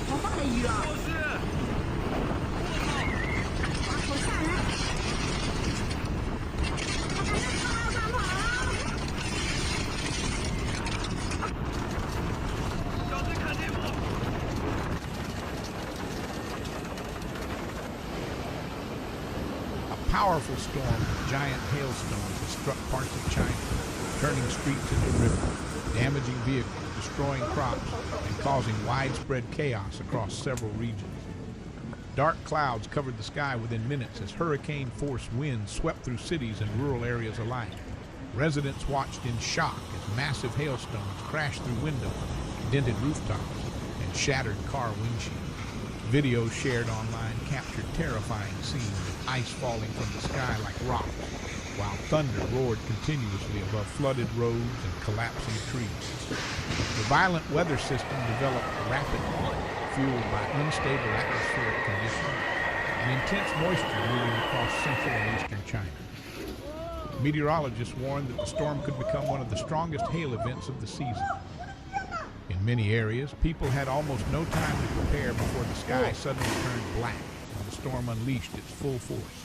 好大的鱼啊！哇，好吓人！它在那跑啊！ 小心看地图。 A powerful storm of giant hailstones has struck parts of China, turning streets into rivers, damaging vehicles, destroying crops, and causing widespread chaos across several regions. Dark clouds covered the sky within minutes as hurricane-force winds swept through cities and rural areas alike. Residents watched in shock as massive hailstones crashed through windows, dented rooftops, and shattered car windshields. Videos shared online captured terrifying scenes of ice falling from the sky like rocks, while thunder roared continuously above flooded roads and collapsing trees. The violent weather system developed rapidly, fueled by unstable atmospheric conditions and intense moisture moving across central and eastern China. Meteorologists warned that the storm could become one of the strongest hail events of the season. In many areas, people had almost no time to prepare before the sky suddenly turned black and the storm unleashed its full force.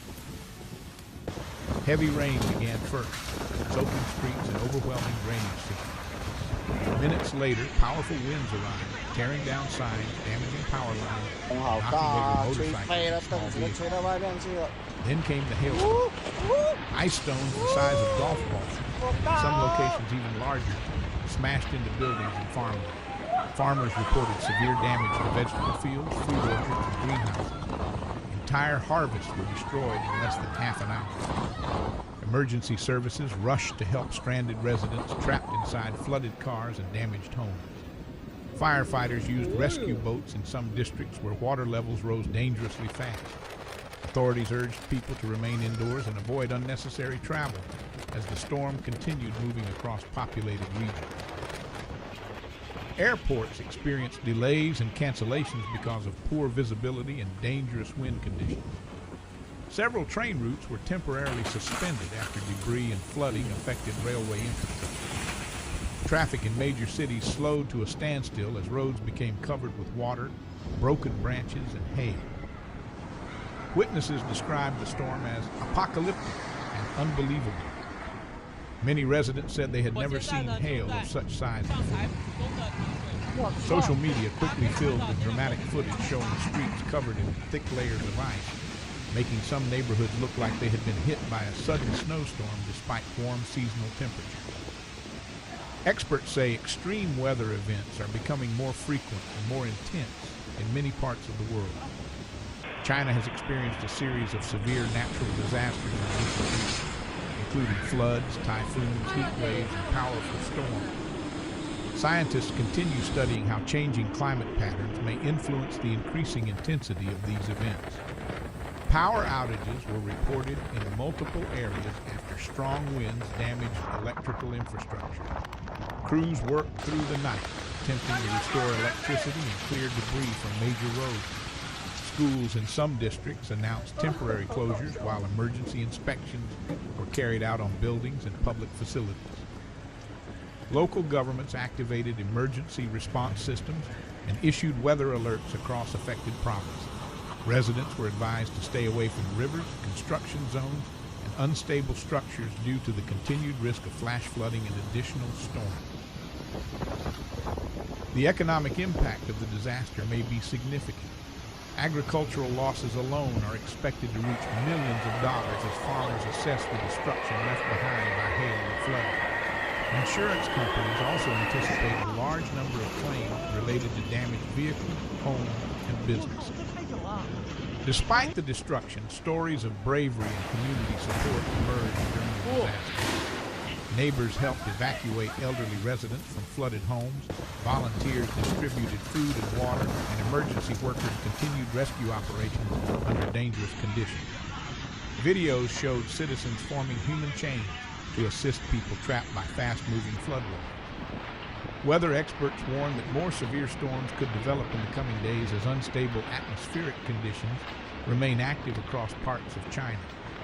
Heavy rain began first, soaking streets and overwhelming drainage systems. Minutes later, powerful winds arrived, tearing down signs, damaging power lines, knocking over motorcycles and small vehicles. Then came the hailstorm. Ice stones the size of golf balls, some locations even larger, smashed into buildings and farmland. Farmers reported severe damage to vegetable fields, food orchards, and greenhouses. Entire harvests were destroyed in less than half an hour. Emergency services rushed to help stranded residents trapped inside flooded cars and damaged homes. Firefighters used rescue boats in some districts where water levels rose dangerously fast. Authorities urged people to remain indoors and avoid unnecessary travel as the storm continued moving across populated regions. Airports experienced delays and cancellations because of poor visibility and dangerous wind conditions. Several train routes were temporarily suspended after debris and flooding affected railway infrastructure. Traffic in major cities slowed to a standstill as roads became covered with water, broken branches, and hail. Witnesses described the storm as apocalyptic and unbelievable. Many residents said they had never seen hail of such size before. Social media quickly filled with dramatic footage showing streets covered in thick layers of ice, making some neighborhoods look like they had been hit by a sudden snowstorm despite warm seasonal temperatures. Experts say extreme weather events are becoming more frequent and more intense in many parts of the world. China has experienced a series of severe natural disasters in recent years, including floods, typhoons, heat waves, and powerful storms. Scientists continue studying how changing climate patterns may influence the increasing intensity of these events. Power outages were reported in multiple areas after strong winds damaged electrical infrastructure. Crews worked through the night, attempting to restore electricity and clear debris from major roads. Schools in some districts announced temporary closures while emergency inspections were carried out on buildings and public facilities. Local governments activated emergency response systems and issued weather alerts across affected provinces. Residents were advised to stay away from rivers, construction zones, and unstable structures due to the continued risk of flash flooding and additional storms. The economic impact of the disaster may be significant. Agricultural losses alone are expected to reach millions of dollars as farmers assess the destruction left behind by hail and flooding. Insurance companies also anticipate a large number of claims related to damaged vehicles, homes, and businesses. Despite the destruction, stories of bravery and community support emerged during the disaster. Neighbors helped evacuate elderly residents from flooded homes, volunteers distributed food and water, and emergency workers continued rescue operations under dangerous conditions. Videos showed citizens forming human chains to assist people trapped by fast-moving floodwaters. Weather experts warn that more severe storms could develop in the coming days as unstable atmospheric conditions remain active across parts of China.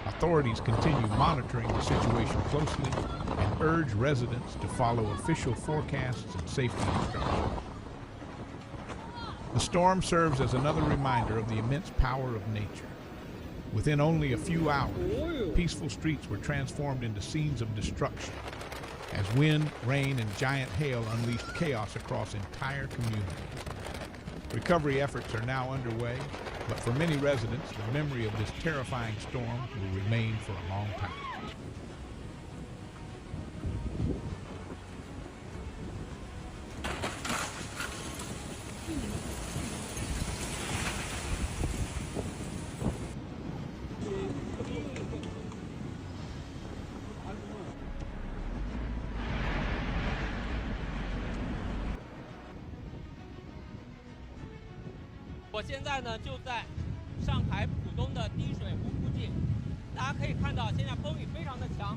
Authorities continue monitoring the situation closely and urge residents to follow official forecasts and safety instructions. The storm serves as another reminder of the immense power of nature. Within only a few hours, peaceful streets were transformed into scenes of destruction as wind, rain, and giant hail unleashed chaos across entire communities. Recovery efforts are now underway, but for many residents, the memory of this terrifying storm will remain for a long time. 我现在呢就在上海浦东的滴水湖附近，大家可以看到现在风雨非常的强，